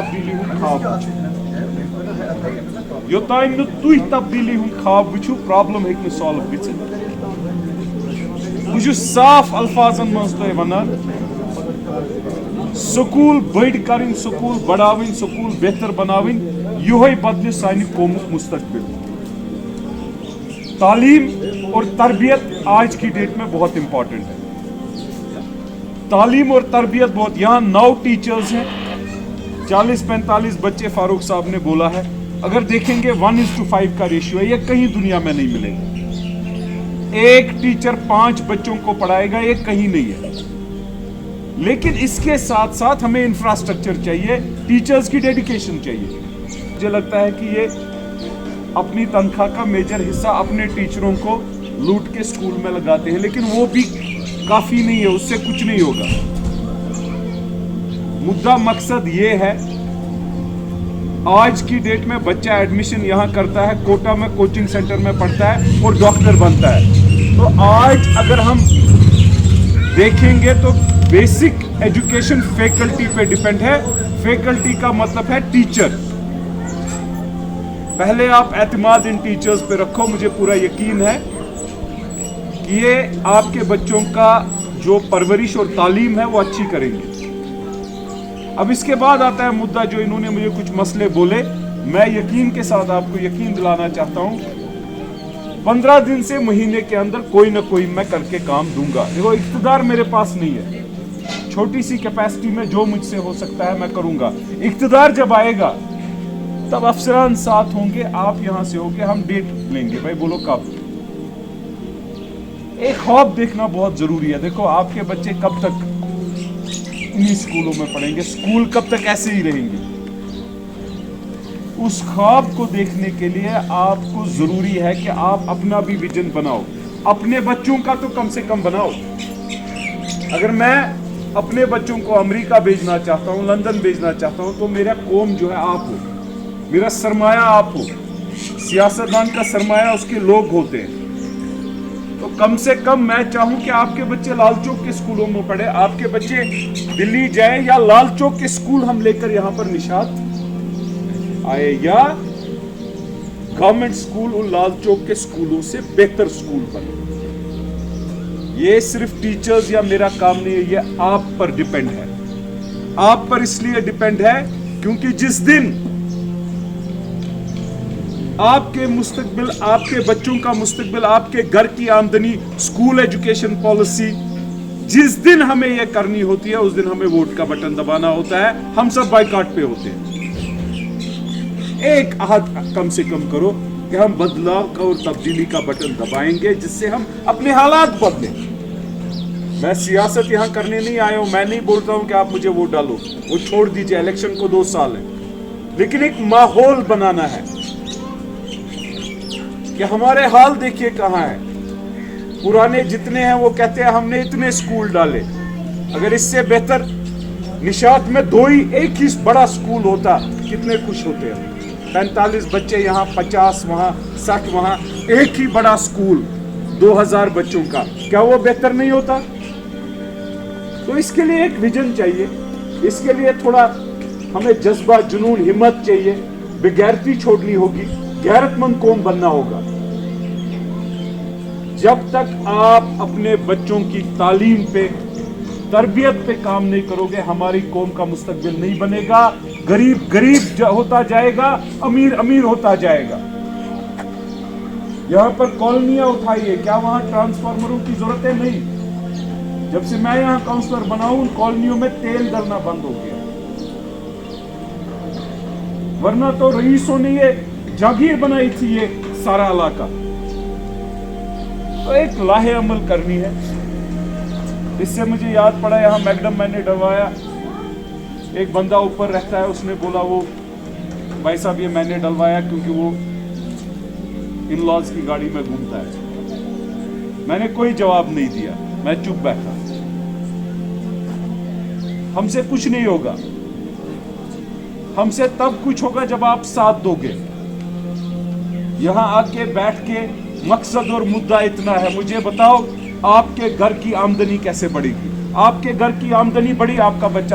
تبدیلی ہند خواب یوتان نہ تُہۍ تبدیلی ہند خواب وچھو پرابلم ہیٚکہِ نہٕ سالو گٔژھِتھ بہٕ چھُس صاف الفاظن منٛز تۄہہِ ونان سکوٗل بٔڑۍ کَرٕنۍ سکوٗل بڑاوٕنۍ سکوٗل بہتر بناوٕنۍ یِہوے بدلہِ سانہِ قومُک مستقبل تعلیم اور تربیت آج کی ڈیٹ میں بہت امپورٹنٹ ہے تعلیم اور تربیت بہت یہاں 9 ٹیچرز ہیں 40-45 بچے فاروق صاحب نے بولا ہے اگر دیکھیں گے 1:5 کا ریشیو ہے یہ کہیں دنیا میں نہیں ملے گا ایک ٹیچر 5 بچوں کو پڑھائے گا یہ کہیں نہیں ہے لیکن اس کے ساتھ ساتھ ہمیں انفراسٹرکچر چاہیے ٹیچرز کی ڈیڈیکیشن چاہیے مجھے لگتا ہے کہ یہ اپنی تنخواہ کا میجر حصہ اپنے ٹیچروں کو لوٹ کے اسکول میں لگاتے ہیں لیکن وہ بھی کافی نہیں ہے اس سے کچھ نہیں ہوگا مدعا مقصد یہ ہے آج کی ڈیٹ میں بچہ ایڈمیشن یہاں کرتا ہے کوٹا میں کوچنگ سینٹر میں پڑھتا ہے اور ڈاکٹر بنتا ہے تو آج اگر ہم دیکھیں گے تو بیسک ایجوکیشن فیکلٹی پہ ڈیپینڈ ہے فیکلٹی کا مطلب ہے ٹیچر پہلے آپ اعتماد ان ٹیچرز پہ رکھو مجھے پورا یقین ہے کہ یہ آپ کے بچوں کا جو پرورش اور تعلیم ہے وہ اچھی کریں گے اب اس کے بعد آتا ہے مدعا جو انہوں نے مجھے کچھ مسئلے بولے میں یقین کے ساتھ آپ کو یقین دلانا چاہتا ہوں 15 دن سے مہینے کے اندر کوئی نہ کوئی میں کر کے کام دوں گا دیکھو اقتدار میرے پاس نہیں ہے چھوٹی سی کیپیسٹی میں جو مجھ سے ہو سکتا ہے میں کروں گا اقتدار جب آئے گا تب افسران ساتھ ہوں گے آپ یہاں سے ہوگے ہم ڈیٹ لیں گے بھائی بولو کب ایک خواب دیکھنا بہت ضروری ہے دیکھو آپ کے بچے کب تک انہی اسکولوں میں پڑھیں گے اسکول کب تک ایسے ہی رہیں گے اس خواب کو دیکھنے کے لیے آپ کو ضروری ہے کہ آپ اپنا بھی ویژن بناؤ اپنے بچوں کا تو کم سے کم بناؤ اگر میں اپنے بچوں کو امریکہ بھیجنا چاہتا ہوں لندن بھیجنا چاہتا ہوں تو میرا قوم جو ہے آپ ہو میرا سرمایہ آپ ہو سیاستدان کا سرمایہ اس کے لوگ ہوتے ہیں تو کم سے کم میں چاہوں کہ آپ کے بچے لال چوک کے اسکولوں میں پڑھے آپ کے بچے دلی جائیں یا لال چوک کے اسکول ہم لے کر یہاں پر نشاط آئے یا گورنمنٹ اسکول اور لال چوک کے اسکولوں سے بہتر اسکول بنے یہ صرف ٹیچرز یا میرا کام نہیں ہے یہ آپ پر ڈیپینڈ ہے آپ پر اس لیے ڈیپینڈ ہے کیونکہ جس دن آپ کے مستقبل آپ کے بچوں کا مستقبل آپ کے گھر کی آمدنی اسکول ایجوکیشن پالیسی جس دن ہمیں یہ کرنی ہوتی ہے اس دن ہمیں ووٹ کا بٹن دبانا ہوتا ہے ہم سب بائیکاٹ پہ ہوتے ہیں ایک عہد کم سے کم کرو کہ ہم بدلاؤ کا اور تبدیلی کا بٹن دبائیں گے جس سے ہم اپنے حالات بدلیں میں سیاست یہاں کرنے نہیں آیا ہوں میں نہیں بولتا ہوں کہ آپ مجھے ووٹ ڈالو وہ چھوڑ دیجئے الیکشن کو 2 سال ہے لیکن ایک ماحول بنانا ہے کہ ہمارے حال دیکھیے کہاں ہے پرانے جتنے ہیں وہ کہتے ہیں ہم نے اتنے اسکول ڈالے اگر اس سے بہتر نشاط میں 2 ہی ایک ہی بڑا اسکول ہوتا کتنے خوش ہوتے ہیں 45 بچے یہاں 50 وہاں 60 وہاں ایک ہی بڑا اسکول 2000 بچوں کا کیا وہ بہتر نہیں ہوتا تو اس کے لیے ایک ویژن چاہیے اس کے لیے تھوڑا ہمیں جذبہ جنون ہمت چاہیے بغیرتی چھوڑنی ہوگی غیرت مند قوم بننا ہوگا جب تک آپ اپنے بچوں کی تعلیم پہ تربیت پہ کام نہیں کرو گے ہماری قوم کا مستقبل نہیں بنے گا غریب غریب ہوتا جائے گا امیر امیر ہوتا جائے گا یہاں پر کالونیاں اٹھائیے کیا وہاں ٹرانسفارمروں کی ضرورت ہے نہیں جب سے میں یہاں کاؤنسلر بنا ہوں کالونیوں میں تیل ڈلنا بند ہو گیا ورنہ تو رئیسوں نے یہ جاگیر بنائی تھی یہ سارا علاقہ تو ایک لاہ عمل کرنی ہے اس سے مجھے یاد پڑا یہاں میگڈم میں نے ڈلوایا ایک بندہ اوپر رہتا ہے اس نے بولا وہ بھائی صاحب یہ میں نے ڈلوایا کیونکہ وہ ان لاز کی گاڑی میں گھومتا ہے میں نے کوئی جواب نہیں دیا میں چپ بیٹھا ہم سے کچھ نہیں ہوگا ہم سے تب کچھ ہوگا جب آپ ساتھ دو گے یہاں آ کے بیٹھ کے مقصد اور مدعا اتنا ہے مجھے بتاؤ آپ کے گھر کی آمدنی کیسے بڑھے گی آپ کے گھر کی آمدنی بڑھی آپ کا بچہ